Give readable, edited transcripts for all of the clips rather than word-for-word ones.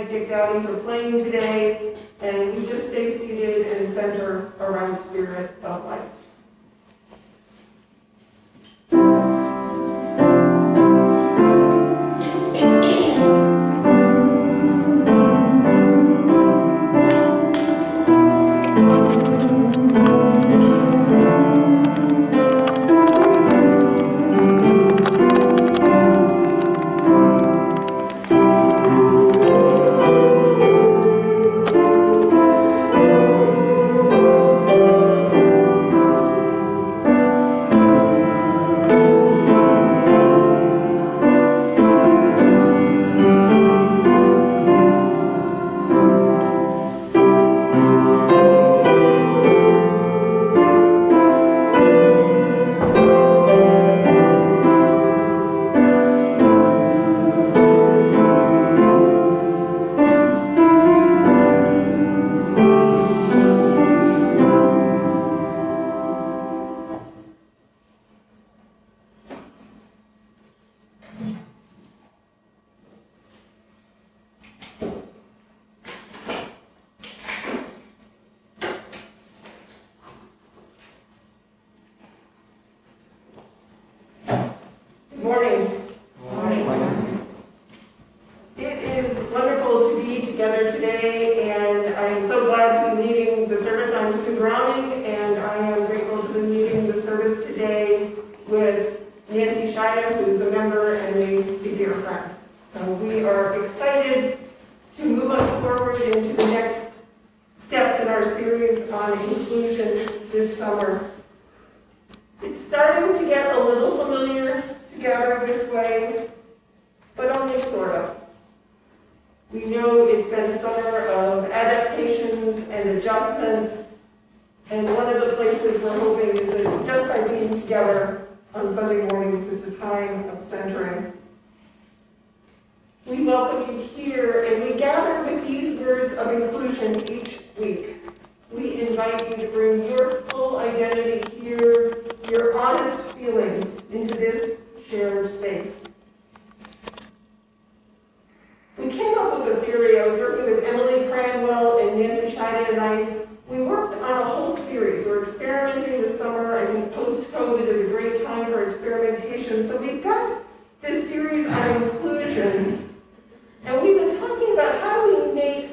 Dick Doughty for playing today, and we just stay seated and center around Spirit of Life. Browning, and I am grateful to be leading the service today with Nancy Sajda, who is a member and a dear friend. So we are excited to move us forward into the next steps in our series on inclusion this summer. It's starting to get a little familiar to gather this way, but only sort of. We know it's been a summer of adaptations and adjustments, and one of the places we're hoping is that just by being together on Sunday mornings, it's a time of centering. We welcome you here, and we gather with these words of inclusion each week. We invite you to bring your full identity here, your honest feelings into this shared space. We came up with a theory. I was working with Emily Cranwell and Nancy Sajda, and we worked on a whole series. We're experimenting this summer. I think post-COVID is a great time for experimentation. So we've got this series on inclusion, and we've been talking about how do we make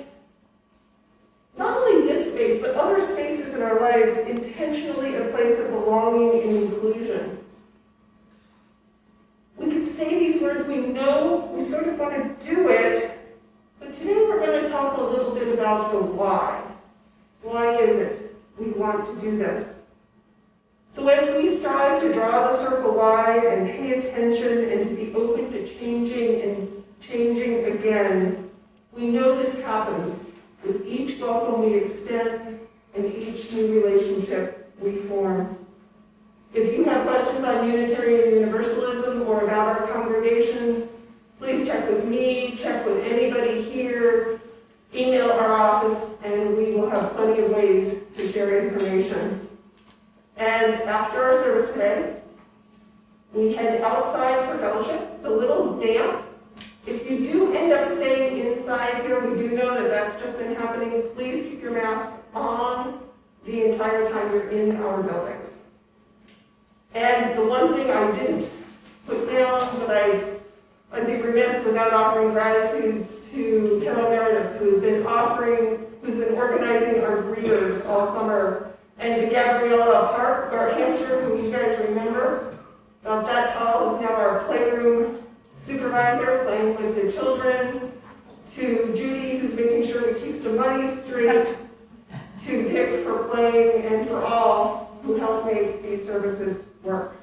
not only this space, but other spaces in our lives intentionally a place of belonging and inclusion. We could say these words, we know we sort of want to do it, but today we're going to talk a little bit about the why. Why is it we want to do this? So as we strive to draw the circle wide and pay attention and to be open to changing and changing again, we know this happens with each welcome we extend and each new relationship we form. If you have questions on Unitarian Universalism, outside for fellowship. It's a little damp. If you do end up staying inside here, we do know that that's just been happening. Please keep your mask on the entire time you're in our buildings. And the one thing I didn't put down, but I'd be remiss without offering gratitudes to Carol Meredith, who's been organizing our greeters all summer, and to Gabriella Park, or Hampshire, who you guys remember, about that tall, who's now our playroom supervisor, playing with the children, to Judy, who's making sure we keep the money straight, to Dick for playing, and for all who help make these services work.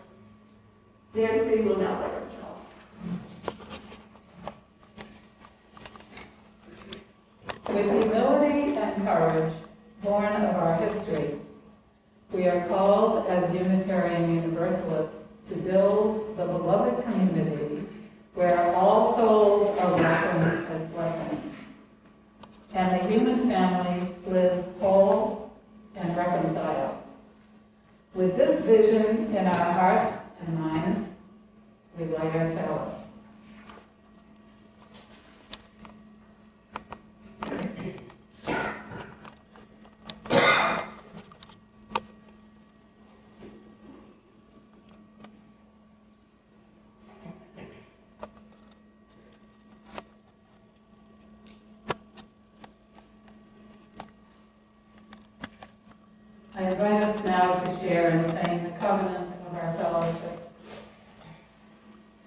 Nancy will now light our bells. With humility and courage, born of our history, we are called as Unitarian Universalists to build the beloved community where all souls are welcomed as blessings, and the human family lives whole and reconciled. With this vision in our hearts and minds, we light our chalice. I invite us now to share in saying the covenant of our fellowship.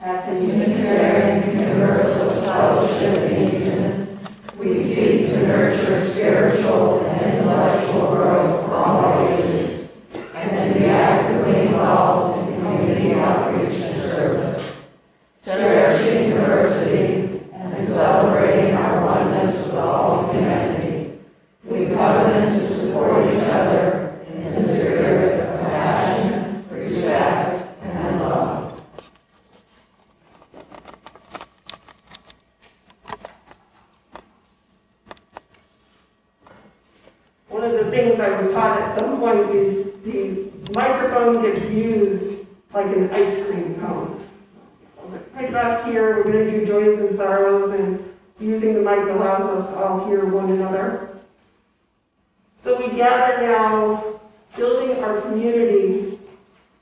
At the Unitarian Universalist Fellowship Meeting, we seek to nurture spiritual and intellectual growth for all ages, and to be actively involved in community outreach and service, cherishing diversity and celebrating our oneness with all humanity. We covenant to support each other in the spirit of passion, respect, and love. One of the things I was taught at some point is the microphone gets used like an ice cream cone. Right back here, we're going to do joys and sorrows, and using the mic allows us to all hear one another. So we gather now, building our community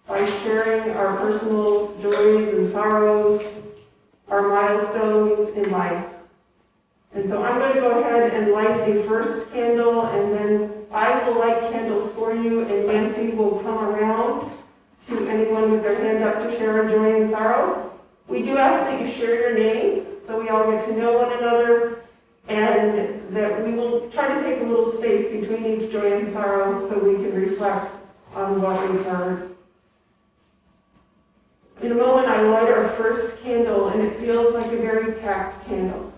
by sharing our personal joys and sorrows, our milestones in life. And so I'm going to go ahead and light a first candle, and then I will light candles for you, and Nancy will come around to anyone with their hand up to share a joy and sorrow. We do ask that you share your name, so we all get to know one another, and that we will try to take a little space between each joy and sorrow so we can reflect on what we've heard. In a moment, I light our first candle, and it feels like a very packed candle.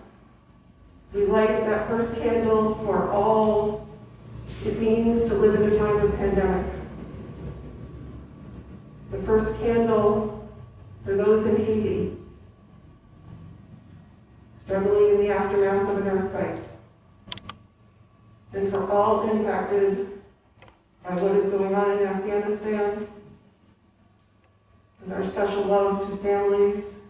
We light that first candle for all it means to live in a time of pandemic. The first candle for those in Haiti, struggling in the aftermath of an earthquake, and for all impacted by what is going on in Afghanistan, with our special love to families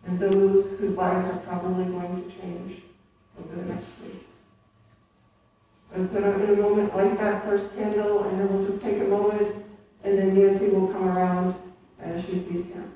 and those whose lives are probably going to change over the next week. I'm going to, in a moment, light that first candle, and then we'll just take a moment, and then Nancy will come around as she sees hands.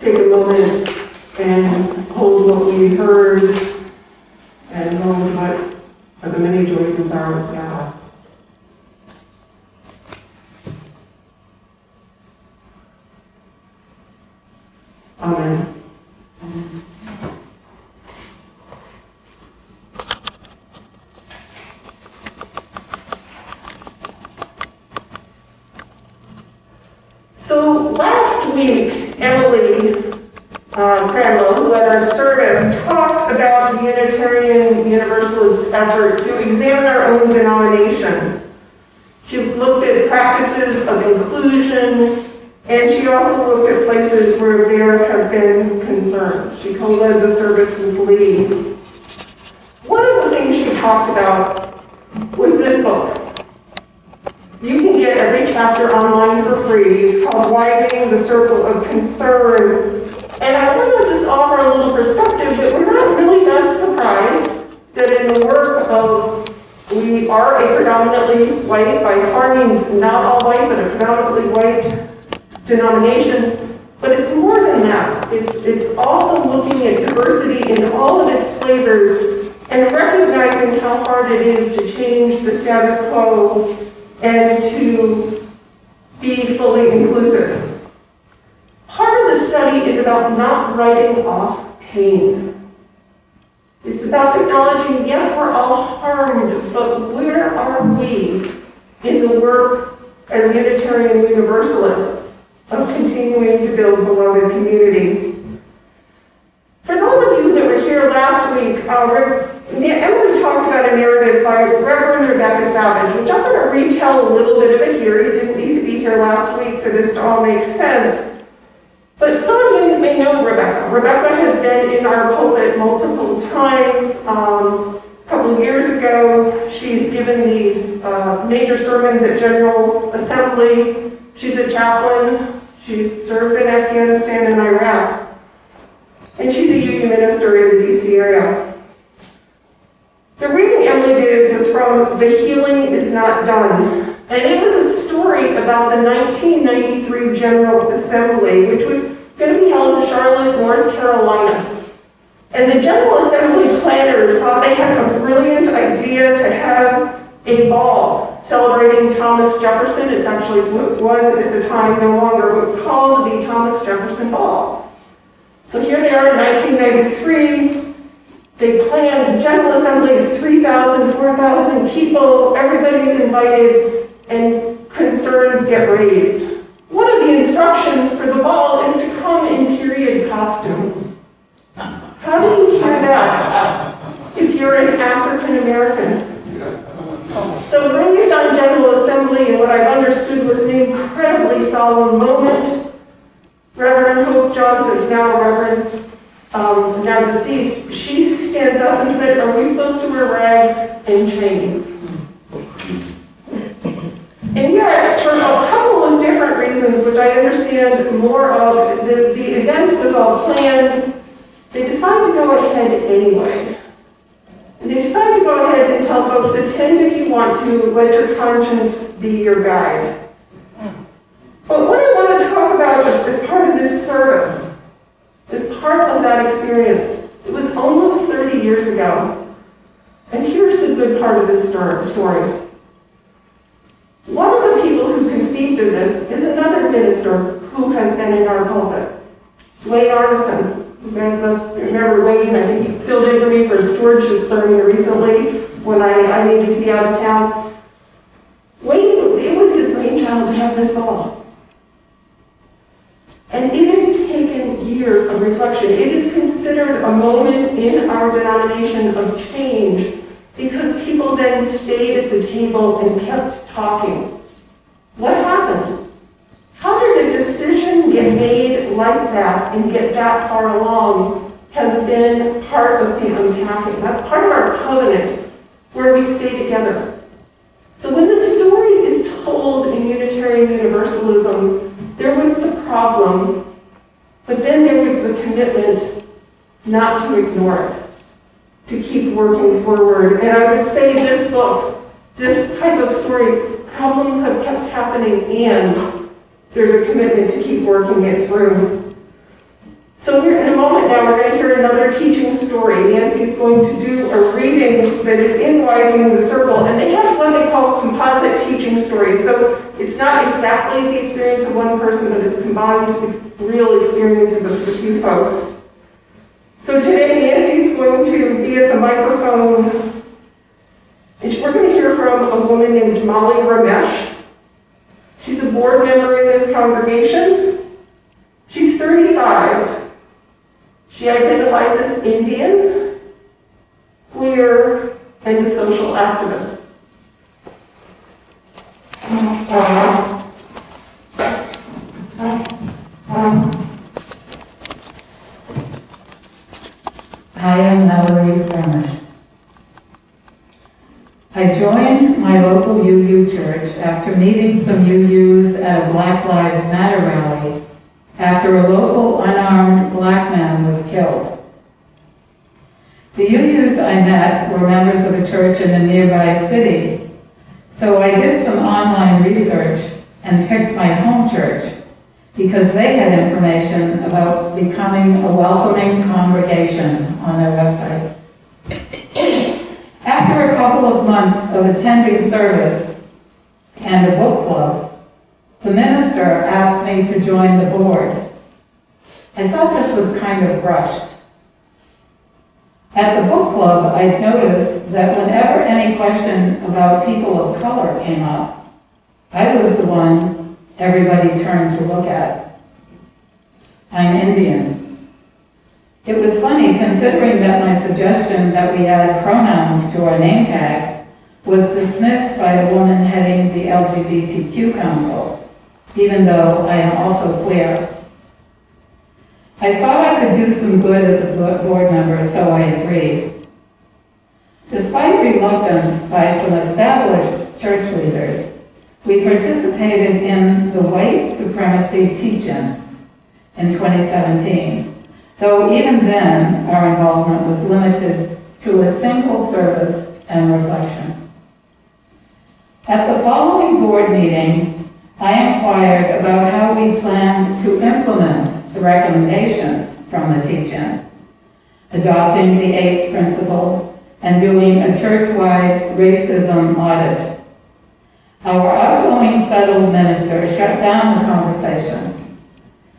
take a moment and hold what we heard and hold what are the many joys and sorrows in our hearts. Amen. So last week, Emily Cranwell, who led our service, talked about the Unitarian Universalist effort to examine our own denomination. She looked at practices of inclusion, and she also looked at places where there have been concerns. She co-led the service with Lee. One of the things she talked about was this book. You can get every chapter online for free. It's called Widening the Circle of Concern. And I want to just offer a little perspective that we're not really that surprised that in the work of, we are a predominantly white, by far means not all white, but a predominantly white denomination. But it's more than that. It's also looking at diversity in all of its flavors and recognizing how hard it is to change the status quo and to be fully inclusive. Part of the study is about not writing off pain. It's about acknowledging, yes, we're all harmed, but where are we in the work as Unitarian Universalists of continuing to build beloved community? For those of you that were here last week, Emily talked about a narrative by Reverend Rebecca Savage, which I'm going to retell a little bit of it here. You didn't need to be here last week for this to all make sense. But some of you may know Rebecca. Rebecca has been in our pulpit multiple times. A couple of years ago, she's given the major sermons at General Assembly. She's a chaplain. She's served in Afghanistan and Iraq. And she's a union minister in the DC area. The reading Emily did was from The Healing Is Not Done. And it was a story about the 1993 General Assembly, which was going to be held in Charlotte, North Carolina. And the General Assembly planners thought they had a brilliant idea to have a ball celebrating Thomas Jefferson. It's actually what was at the time no longer, but called the Thomas Jefferson Ball. So here they are in 1993. They planned General Assembly's 3,000, 4,000 people. Everybody's invited, and concerns get raised. One of the instructions for the ball is to come in period costume. How do you hear that if you're an African American? So raised on General Assembly, and what I've understood was an incredibly solemn moment. Reverend Hope Johnson, now Reverend, now deceased, she stands up and said, "Are we supposed to wear rags and chains?" And yet, for a couple of different reasons, which I understand more of, the event was all planned, they decided to go ahead anyway. And they decided to go ahead and tell folks, attend if you want to, let your conscience be your guide. But what I want to talk about as part of this service, as part of that experience, it was almost 30 years ago. And here's the good part of this story. One of the people who conceived of this is another minister who has been in our pulpit. It's Wayne Arneson. You guys must remember Wayne. I think he filled in for me for a stewardship sermon recently when I needed to be out of town. Wayne, it was his brainchild to have this ball. And it has taken years of reflection. It is considered a moment in our denomination of change because people then stayed at the table and kept talking. What happened? How did a decision get made like that and get that far along has been part of the unpacking. That's part of our covenant where we stay together. So when the story is told in Unitarian Universalism, there was the problem, but then there was the commitment not to ignore it, to keep working forward. And I would say this book, this type of story, problems have kept happening and there's a commitment to keep working it through. So in a moment now, we're going to hear another teaching story. Nancy is going to do a reading that is in Widening the Circle, and they have what they call composite teaching stories. So it's not exactly the experience of one person, but it's combined with the real experiences of the few folks. So today, Nancy's going to be at the microphone, and we're going to hear from a woman named Molly Ramesh. She's a board member in this congregation. She's 35. She identifies as Indian, queer, and a social activist. I am Mallory Ramesh. I joined my local UU church after meeting some UUs at a Black Lives Matter rally after a local unarmed black man was killed. The UUs I met were members of a church in a nearby city, so I did some online research and picked my home church because they had information about becoming a welcoming congregation on their website. After a couple of months of attending service and a book club, the minister asked me to join the board. I thought this was kind of rushed. At the book club, I noticed that whenever any question about people of color came up, I was the one everybody turned to look at. I'm Indian. It was funny considering that my suggestion that we add pronouns to our name tags was dismissed by the woman heading the LGBTQ Council, even though I am also queer. I thought I could do some good as a board member, so I agreed. Despite reluctance by some established church leaders, we participated in the white supremacy teach-in in 2017, though even then our involvement was limited to a single service and reflection. At the following board meeting, I inquired about how we planned to implement the recommendations from the teach-in, adopting the 8th principle and doing a church-wide racism audit. Our outgoing settled minister shut down the conversation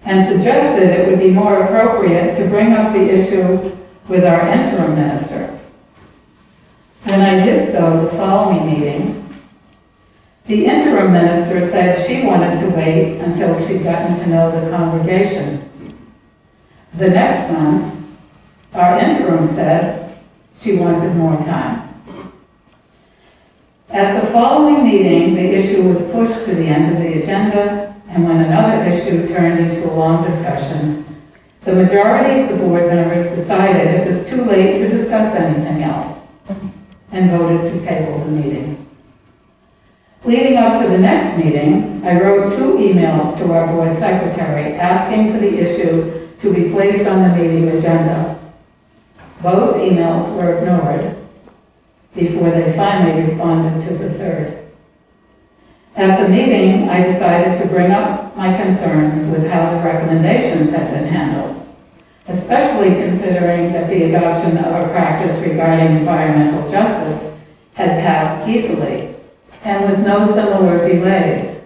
and suggested it would be more appropriate to bring up the issue with our interim minister. When I did so the following meeting, the interim minister said she wanted to wait until she'd gotten to know the congregation. The next month, our interim said she wanted more time. At the following meeting, the issue was pushed to the end of the agenda, and when another issue turned into a long discussion, the majority of the board members decided it was too late to discuss anything else and voted to table the meeting. Leading up to the next meeting, I wrote 2 emails to our board secretary asking for the issue to be placed on the meeting agenda. Both emails were ignored before they finally responded to the 3rd. At the meeting, I decided to bring up my concerns with how the recommendations had been handled, especially considering that the adoption of a practice regarding environmental justice had passed easily and with no similar delays.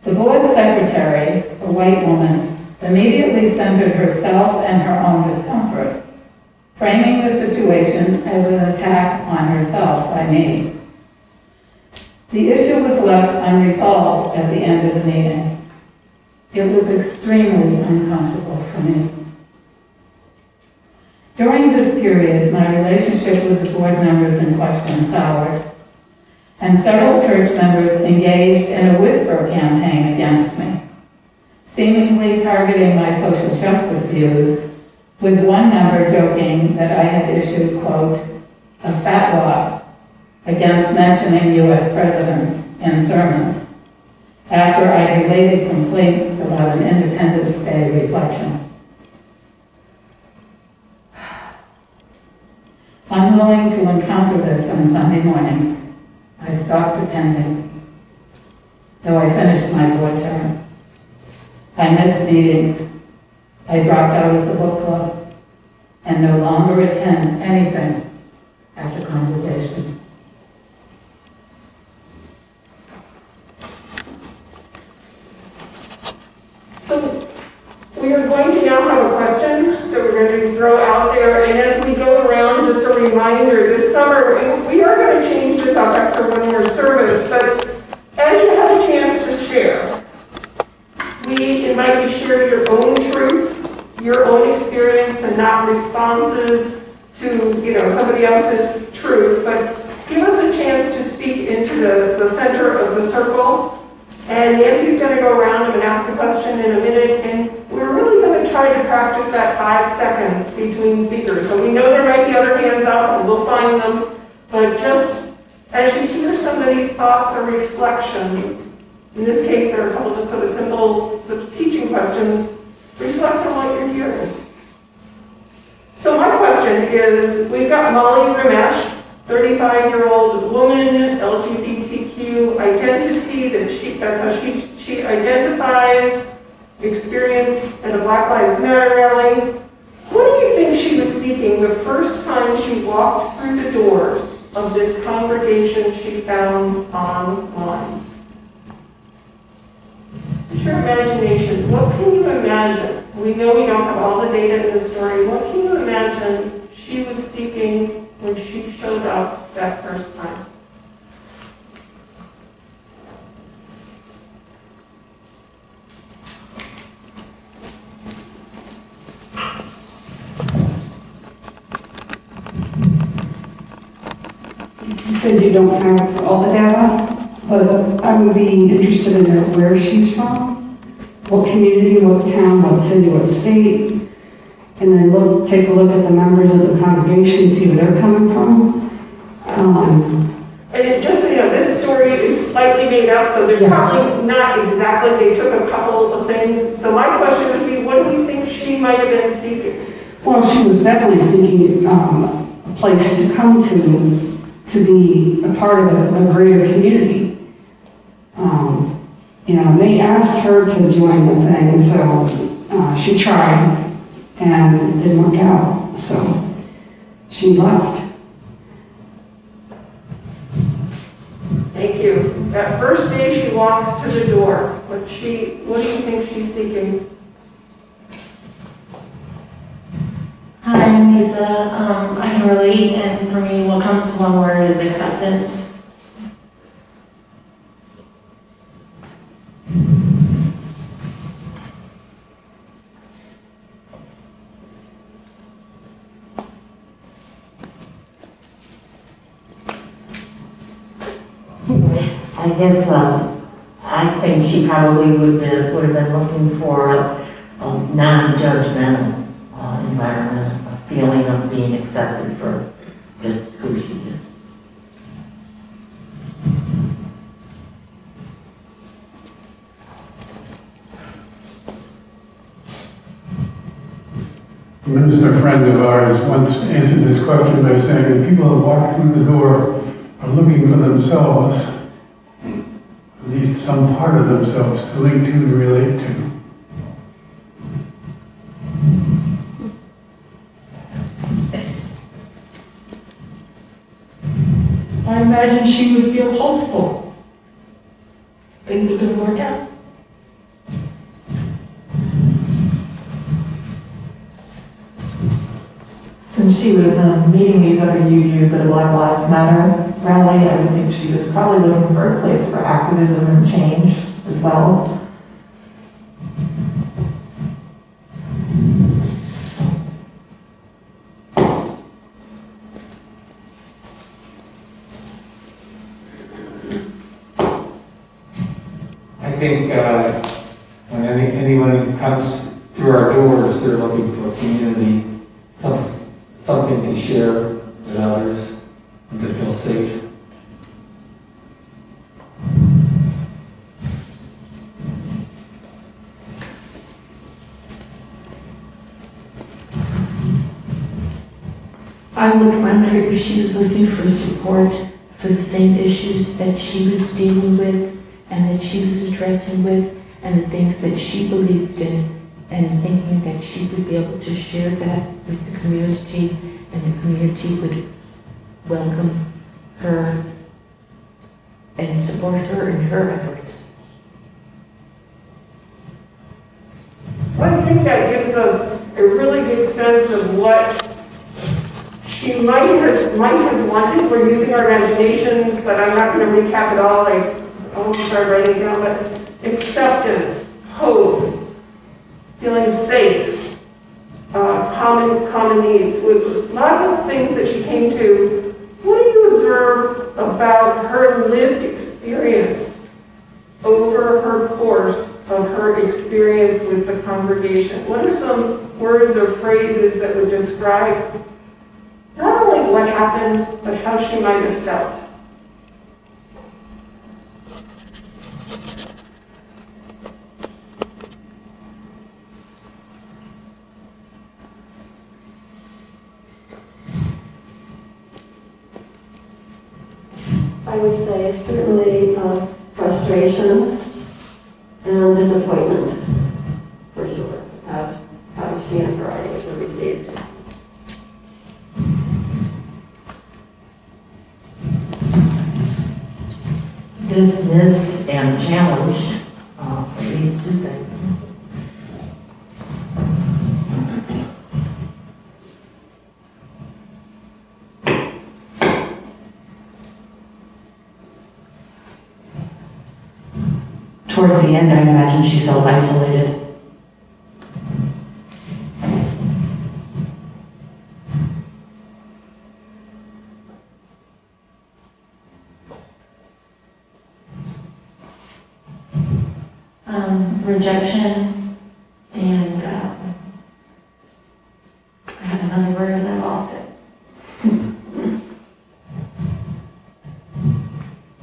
The board secretary, a white woman, immediately centered herself and her own discomfort, framing the situation as an attack on herself by me. The issue was left unresolved at the end of the meeting. It was extremely uncomfortable for me. During this period, my relationship with the board members in question soured, and several church members engaged in a whisper campaign against me, seemingly targeting my social justice views, with one member joking that I had issued, quote, a fatwa against mentioning U.S. presidents in sermons, after I related complaints about an Independence Day reflection. Unwilling to encounter this on Sunday mornings, I stopped attending, though I finished my board term. I missed meetings. I dropped out of the book club and no longer attend anything after congregation. So we are going to now have a question that we're going to throw out there, and as we go around, just a reminder, this summer, we are going to change this up after one more service, but as you have a chance to share, we invite you to share your own truth, your own experience, and not responses to, somebody else's truth, but give us a chance to speak into the center of the circle. And Nancy's going to go around and ask the question in a minute, and we're really going to try to practice that 5 seconds between speakers. So we know there might be other hands up, and we'll find them, but just as you hear somebody's thoughts or reflections, in this case there are a couple just sort of simple teaching questions, reflect on what you're hearing. So my question is, we've got Molly Ramesh, 35-year-old woman, LGBTQ identity, that's how she identifies, experience at a Black Lives Matter rally. What do you think she was seeking the first time she walked through the doors of this congregation she found online? Use your imagination. What can you imagine? We know we don't have all the data in the story. What can you imagine she was seeking when she showed up that first time? You said you don't have all the data, but I would be interested in knowing where she's from, what community, what town, what city, what state, and then take a look at the members of the congregation, see where they're coming from. And just so you know, this story is slightly made up, so there's probably not exactly, they took a couple of things. So my question would be, what do you think she might have been seeking? Well, she was definitely seeking a place to come to be a part of a greater community. They asked her to join the thing, so she tried, and it didn't work out, so she left. Thank you. That first day she walks to the door, what do you think she's seeking? Hi, I'm Lisa. I can relate, and for me, what comes to one word is acceptance. I guess I think she probably would have been looking for a non-judgmental environment, a feeling of being accepted for just who she is. A minister friend of ours once answered this question by saying that people who walk through the door are looking for themselves, at least some part of themselves to link to and relate to. I imagine she would feel hopeful. Things are going to work out. Since she was meeting these other UUs at a Black Lives Matter rally, I would think she was probably looking for a place for activism and change as well. I think when anyone comes through our doors, they're looking for a community, something to share with others, and to feel safe. I would wonder if she was looking for support for the same issues that she was dealing with and that she was addressing with and the things that she believed in and thinking that she would be able to share that with the community, and the community would welcome her and support her in her efforts. So I think that gives us a really good sense of what she might have wanted. We're using our imaginations, but I'm not going to recap it all. I almost started writing it down, but acceptance, hope, feeling safe, common needs. With lots of things that she came to. What do you observe about her lived experience over her course of her experience with the congregation? What are some words or phrases that would describe not only what happened, but how she might have felt? I would say certainly frustration and disappointment, for sure, of how she and her writings were received. Dismissed and challenged for these two things. Towards the end, I imagine she felt isolated. Rejection, and I had another word and I lost it.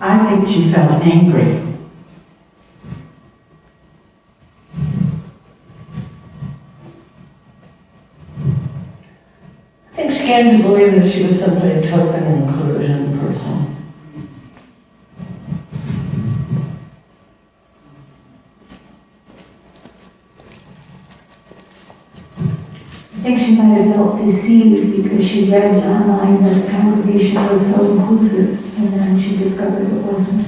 I think she felt angry. I think she came to believe that she was simply a token inclusion person. I think she might have felt deceived because she read online that the congregation was so inclusive, and then she discovered it wasn't.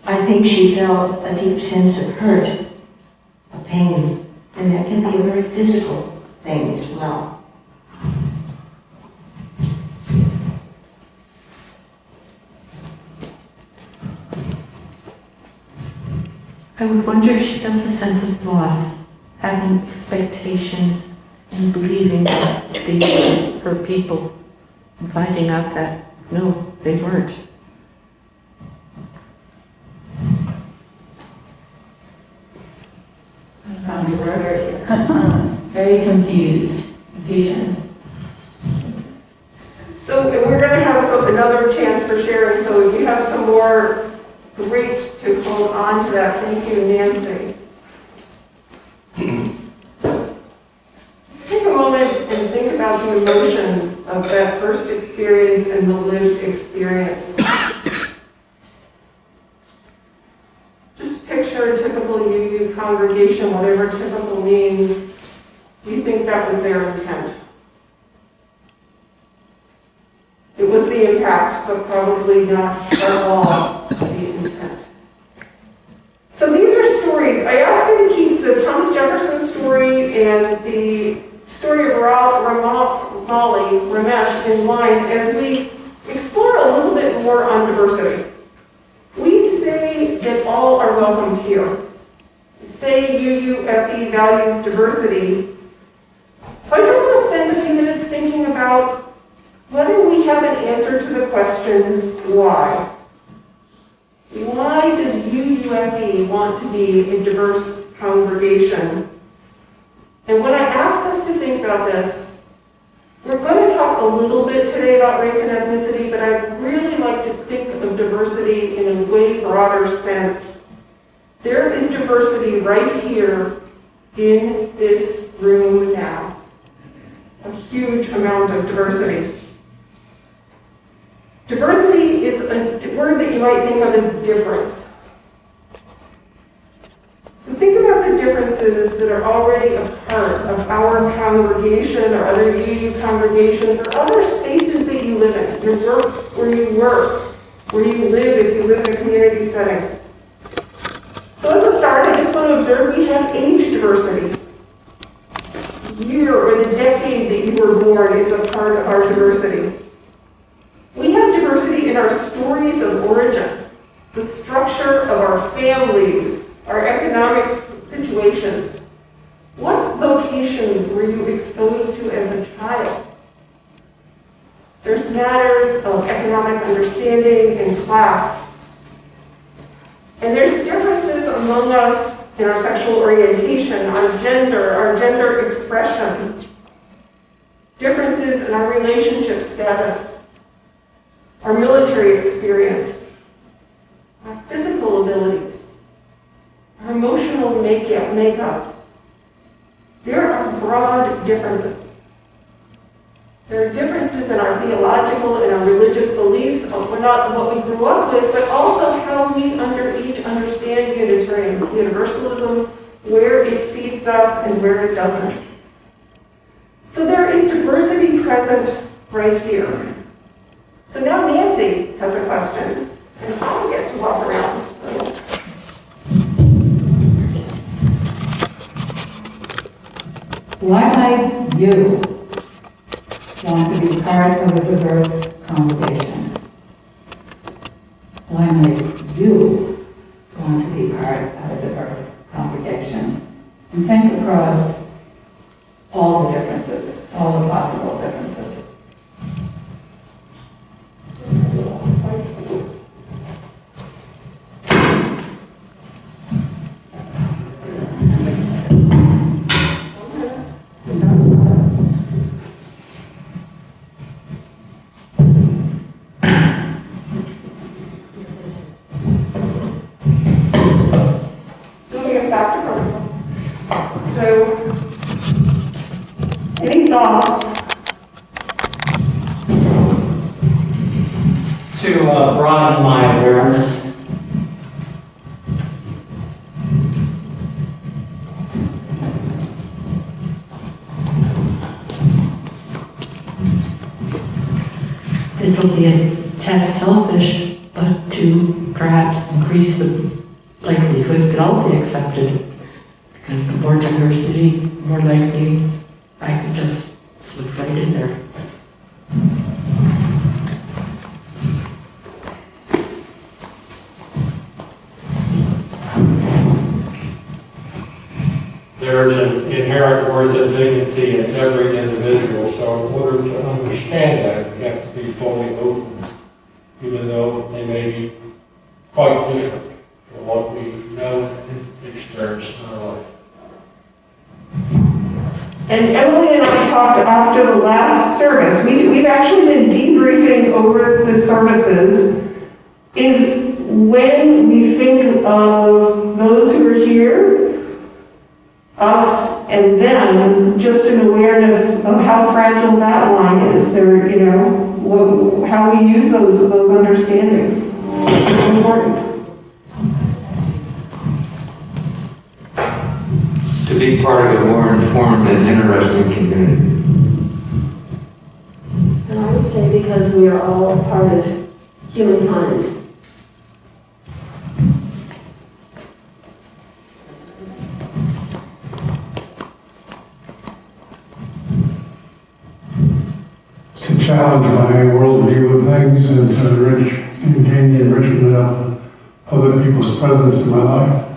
I think she felt a deep sense of hurt, of pain, and that can be a very physical thing as well. I would wonder if she felt a sense of loss, having expectations and believing that they were her people, and finding out that no, they weren't. Very confused. Confusion. So we're going to have another chance for sharing, so if you have some more, great to hold on to that. Thank you, Nancy. Just take a moment and think about the emotions of that first experience and the lived experience. Just picture a typical UU congregation, whatever typical means. Do you think that was their intent? It was the impact, but probably not at all the intent. So these are stories. I asked you to keep the Thomas Jefferson story and the story of Ramesh in line as we explore a little bit more on diversity. We say that all are welcomed here. We say UUFE values diversity. So I just want to spend a few minutes thinking about whether we have an answer to the question, why? Why does UUFE want to be a diverse congregation? And when I ask us to think about this, we're going to talk a little bit today about race and ethnicity, but I'd really like to think of diversity in a way broader sense. There is diversity right here in this room now. A huge amount of diversity. Diversity a word that you might think of as difference. So think about the differences that are already a part of our congregation or other UU congregations or other spaces that you live in, your work, where you live if you live in a community setting. So as a start, I just want to observe we have age diversity. The year or the decade that you were born is a part of our diversity. We have diversity in our stories of origin, the structure of our families, our economic situations. What vocations were you exposed to as a child? There's matters of economic understanding and class. And there's differences among us in our sexual orientation, our gender expression, differences in our relationship status, our military experience, our physical abilities, our emotional makeup. There are broad differences. There are differences in our theological and our religious beliefs, not what we grew up with, but also how we each understand Unitarian Universalism, where it feeds us and where it doesn't. So there is diversity present right here. So now Nancy has a question, and I get to walk around. So. Why might you want to be part of a diverse congregation? Why might you want to be part of a diverse congregation? And think across all the differences, all the possible differences. So, any thoughts? To broaden my awareness. This will be a tad selfish, but to perhaps increase the likelihood that I'll be accepted. Because the more diversity, more likely I can just slip right in there. There's an inherent worth and dignity in every individual, so in order to understand that, we have to be fully open, even though they may be quite different from what we know and experience in our life. And Emily and I talked after the last service. We've actually been debriefing over the services. Is when we think of those who are here, us and them, just an awareness of how fragile that line is. There, how we use those understandings. It's important. To be part of a more informed and interesting community. And I would say because we are all a part of humankind. To challenge my worldview of things and to gain the enrichment of other people's presence in my life.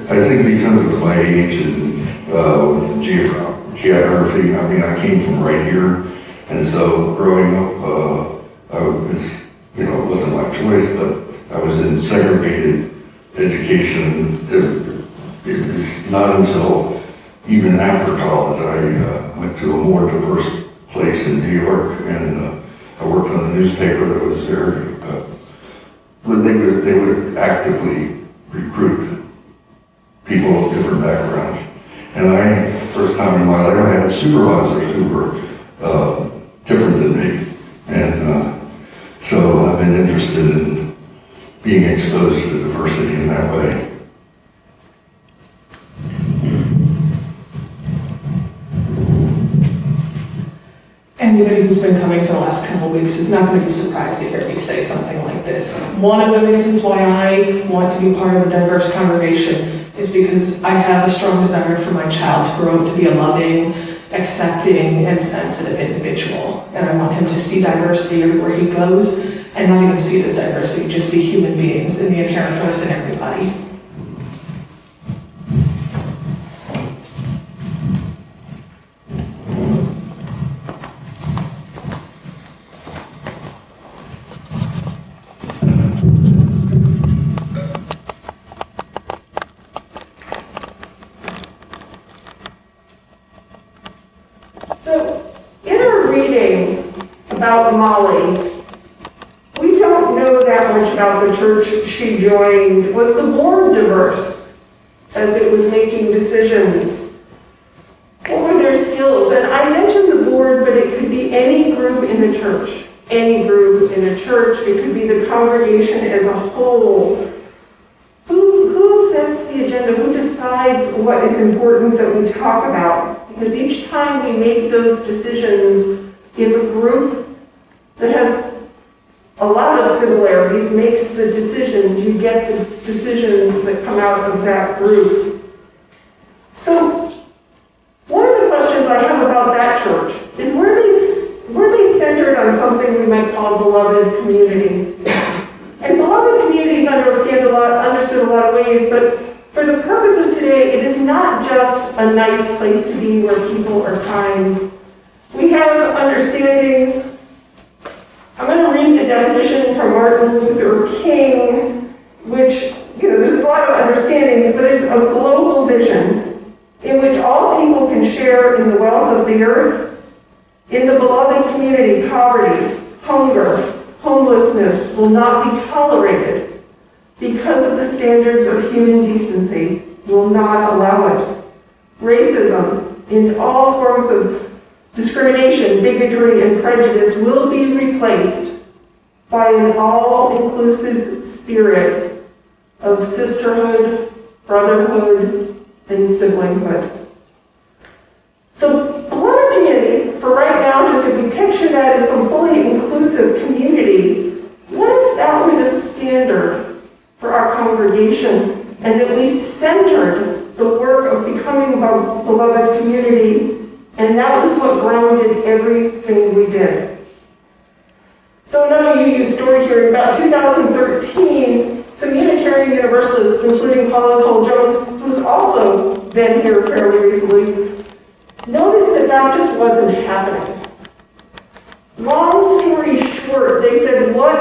I think because of my age and geography, I mean, I came from right here, and so growing up, I was, it wasn't my choice, but I was in segregated education. It was not until even after college I went to a more diverse place in New York, and I worked on a newspaper that was very, they would actively recruit people of different backgrounds. And first time in my life, I had supervisors who were different than me. And so I've been interested in being exposed to diversity in that way. Anybody who's been coming to the last couple of weeks is not going to be surprised to hear me say something like this. One of the reasons why I want to be part of a diverse congregation is because I have a strong desire for my child to grow up to be a loving, accepting, and sensitive individual. And I want him to see diversity everywhere he goes, and not even see this diversity, just see human beings and the inherent worth in everybody. So, in our reading about Molly, we don't know that much about the church she joined. Was the board diverse as it was making decisions? What were their skills? And I mentioned the board, but it could be any group in the church. Any group in a church. It could be the congregation as a whole. Who sets the agenda? Who decides what is important that we talk about? Because each time we make those decisions, if a group that has a lot of similarities makes the decisions, you get the decisions that come out of that group. So, one of the questions I have about that church is were they centered on something we might call beloved community? And beloved community is understood a lot of ways, but for the purpose of today, it is not just a nice place to be where people are kind. We have understandings. I'm going to read the definition from Martin Luther King, which, there's a lot of understandings, but it's a global vision in which all people can share in the wealth of the earth. In the beloved community, poverty, hunger, homelessness will not be tolerated because of the standards of human decency will not allow it. Racism in all forms of discrimination, bigotry, and prejudice will be replaced by an all-inclusive spirit of sisterhood, brotherhood, and siblinghood. So, beloved community, for right now, just if we picture that as some fully inclusive community, what if that were the standard for our congregation, and that we centered the work of becoming a beloved community, and that was what grounded everything we did. So enough of you story here. In about 2013, some Unitarian Universalists, including Paula Cole Jones, who's also been here fairly recently, noticed that just wasn't happening. Long story short, they said, what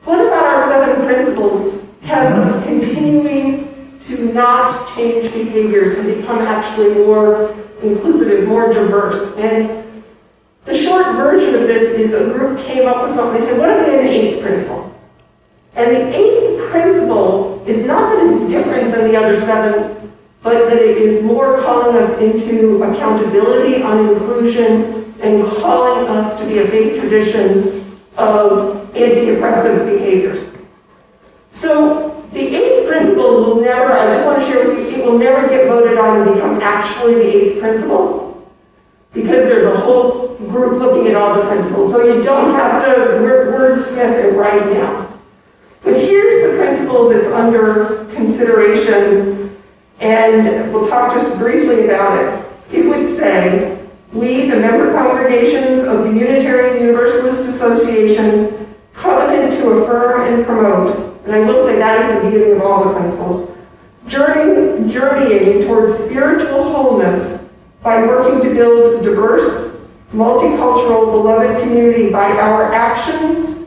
about our 7 principles has us continuing to not change behaviors and become actually more inclusive and more diverse? And the short version of this is a group came up with something. They said, what if we had an 8th principle? And the 8th principle is not that it's different than the other 7, but that it is more calling us into accountability on inclusion and calling us to be a big tradition of anti-oppressive behaviors. So the 8th principle will never, I just want to share with you, it will never get voted on and become actually the 8th principle, because there's a whole group looking at all the principles. So you don't have to wordsmith it right now. But here's the principle that's under consideration, and we'll talk just briefly about it. It would say, we, the member congregations of the Unitarian Universalist Association, covenant to affirm and promote, and I will say that is the beginning of all the principles, journeying towards spiritual wholeness by working to build diverse, multicultural, beloved community by our actions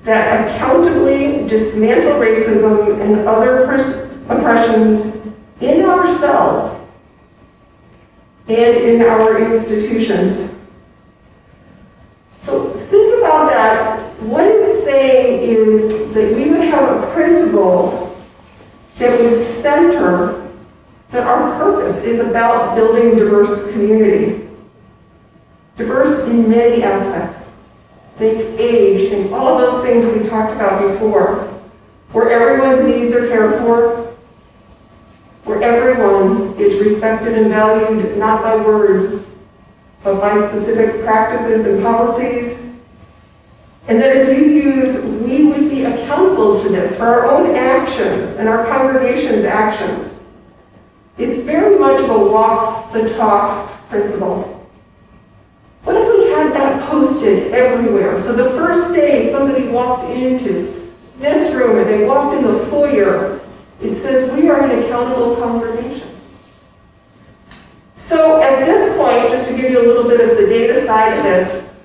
that accountably dismantle racism and other oppressions in ourselves and in our institutions. So think about that. What it's saying is that we would have a principle that would center that our purpose is about building diverse community. Diverse in many aspects. Think age, think all of those things we talked about before, where everyone's needs are cared for, where everyone is respected and valued not by words, but by specific practices and policies. And that as you use, we would be accountable to this for our own actions and our congregation's actions. It's very much of a walk the talk principle. What if we had that posted everywhere? So the first day somebody walked into this room and they walked in the foyer, it says we are an accountable congregation. So at this point, just to give you a little bit of the data side of this,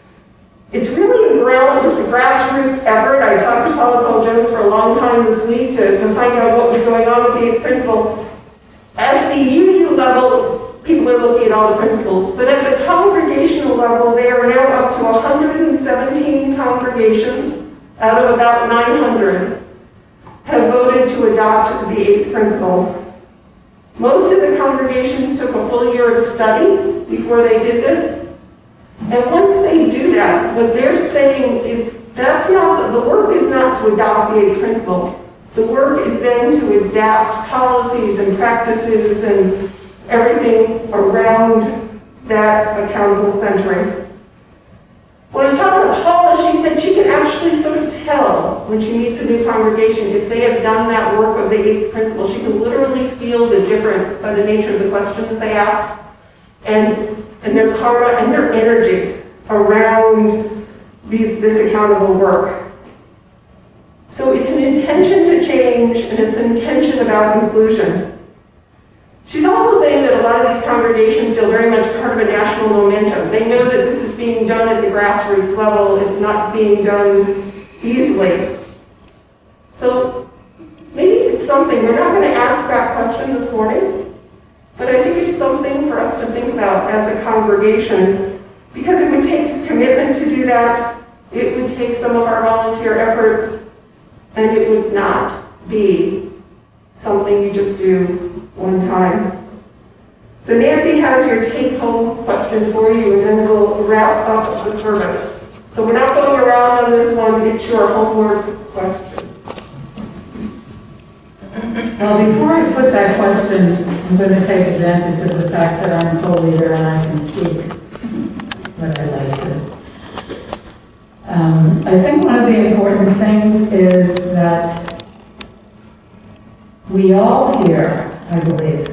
it's really a grassroots effort. I talked to Paul Jones for a long time this week to find out what was going on with the 8th principle. At the UU level, people are looking at all the principles, but at the congregational level, they are now up to 117 congregations out of about 900 have voted to adopt the 8th principle. Most of the congregations took a full year of study before they did this. And once they do that, what they're saying is the work is not to adopt the 8th principle. The work is then to adapt policies and practices and everything around that accountable centering. When I was talking to Paula, she said she can actually sort of tell when she meets a new congregation if they have done that work of the 8th principle. She can literally feel the difference by the nature of the questions they ask and their karma and their energy around this accountable work. So it's an intention to change, and it's an intention about inclusion. She's also saying that a lot of these congregations feel very much part of a national momentum. They know that this is being done at the grassroots level. It's not being done easily. So maybe it's something. We're not going to ask that question this morning, but I think it's something for us to think about as a congregation, because it would take commitment to do that. It would take some of our volunteer efforts, and it would not be something you just do one time. So Nancy has your take-home question for you, and then we'll wrap up the service. So we're not going around on this one. It's your homework question. Well, before I put that question, I'm going to take advantage of the fact that I'm co-leader and I can speak when I like to. I think one of the important things is that we all here, I believe,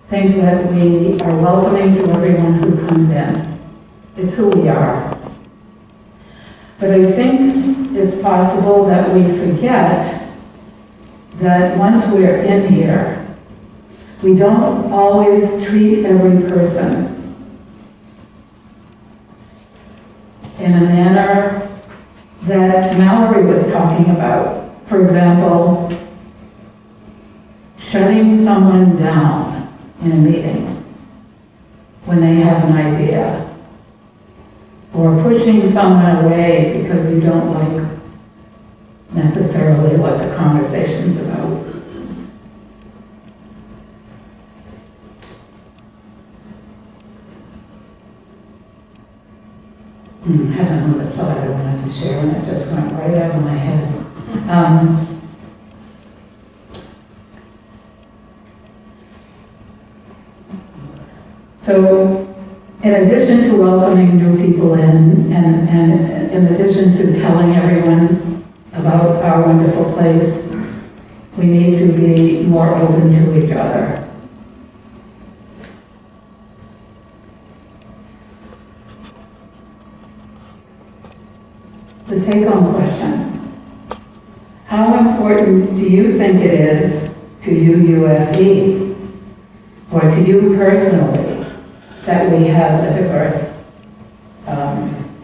think that we are welcoming to everyone who comes in. It's who we are. But I think it's possible that we forget that once we're in here, we don't always treat every person in a manner that Mallory was talking about. For example, shutting someone down in a meeting when they have an idea, or pushing someone away because you don't like necessarily what the conversation's about. I don't know the thought I wanted to share, and it just went right out of my head. So, in addition to welcoming new people in, and in addition to telling everyone about our wonderful place, we need to be more open to each other. The take-home question: how important do you think it is to UUFE, or to you personally, that we have a diverse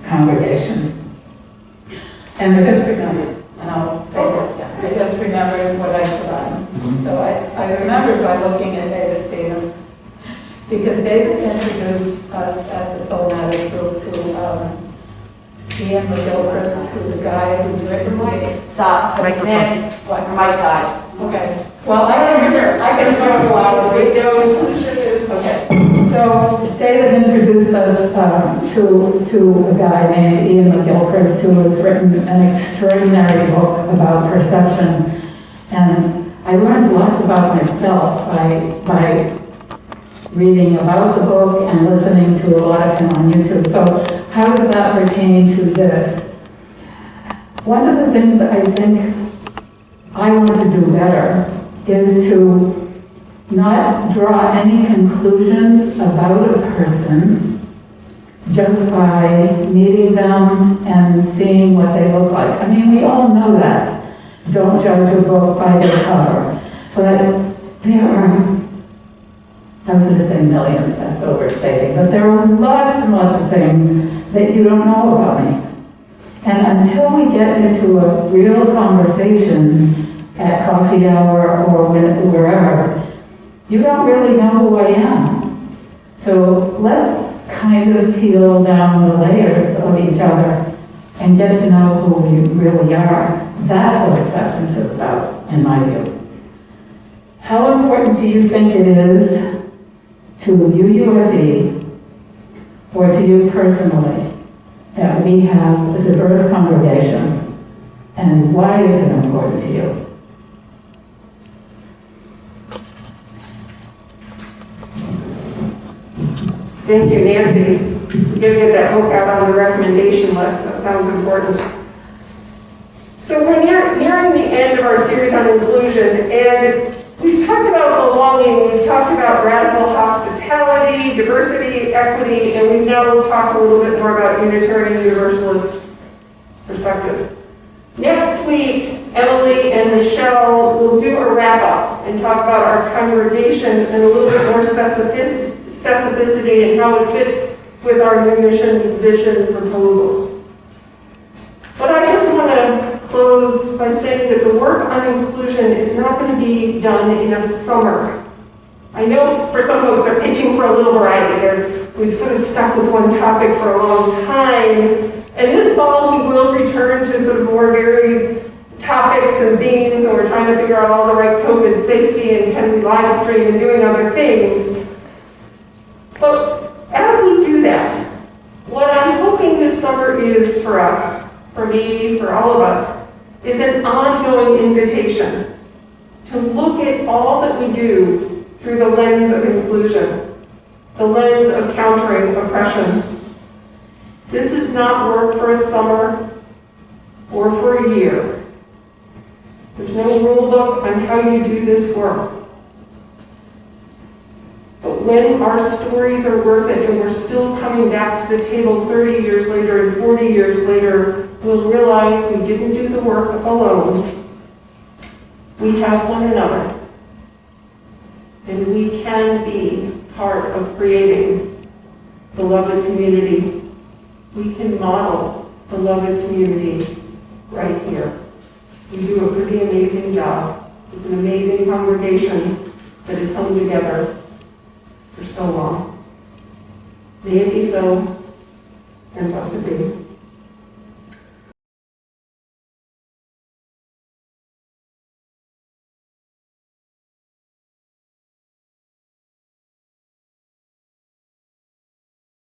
congregation? And I just remembered, and I'll say this again, I just remembered what I'd forgotten. So I remembered by looking at David Stevens, because David introduced us at the Soul Matters group to Ian McGilchrist, who's a guy who's written... Stop. Microphone. What? Mic died. Okay. Well, I don't I can talk loud, right now, inclusion is, okay. So David introduced us to a guy named Ian McGilchrist who has written an extraordinary book about perception. And I learned lots about myself by reading about the book and listening to a lot of him on YouTube. So how does that pertain to this? One of the things I think I want to do better is to not draw any conclusions about a person just by meeting them and seeing what they look like. I mean, we all know that. Don't judge a book by their cover. But there are, I was going to say millions, that's overstating, but there are lots and lots of things that you don't know about me. And until we get into a real conversation at coffee hour or wherever, you don't really know who I am. So let's kind of peel down the layers of each other and get to know who we really are. That's what acceptance is about, in my view. How important do you think it is to UUFE, or to you personally, that we have a diverse congregation, and why is it important to you? Thank you, Nancy, for getting that book out on the recommendation list. That sounds important. So we're nearing the end of our series on inclusion, and we've talked about belonging, we've talked about radical hospitality, diversity, equity, and we've now talked a little bit more about Unitarian Universalist perspectives. Next week, Emily and Michelle will do a wrap-up and talk about our congregation and a little bit more specificity and how it fits with our new mission, vision, proposals. But I just want to close by saying that the work on inclusion is not going to be done in a summer. I know for some folks they're itching for a little variety. We've sort of stuck with one topic for a long time. And this fall we will return to sort of more varied topics and themes, and we're trying to figure out all the right COVID safety and can we live stream and doing other things. But as we do that, what I'm hoping this summer is for us, for me, for all of us, is an ongoing invitation to look at all that we do through the lens of inclusion, the lens of countering oppression. This is not work for a summer or for a year. There's no rule book on how you do this work. But when our stories are worth it and we're still coming back to the table 30 years later and 40 years later, we'll realize we didn't do the work alone. We have one another. And we can be part of creating beloved community. We can model beloved community right here. We do a pretty amazing job. It's an amazing congregation that has come together for so long. May it be so, and blessed be.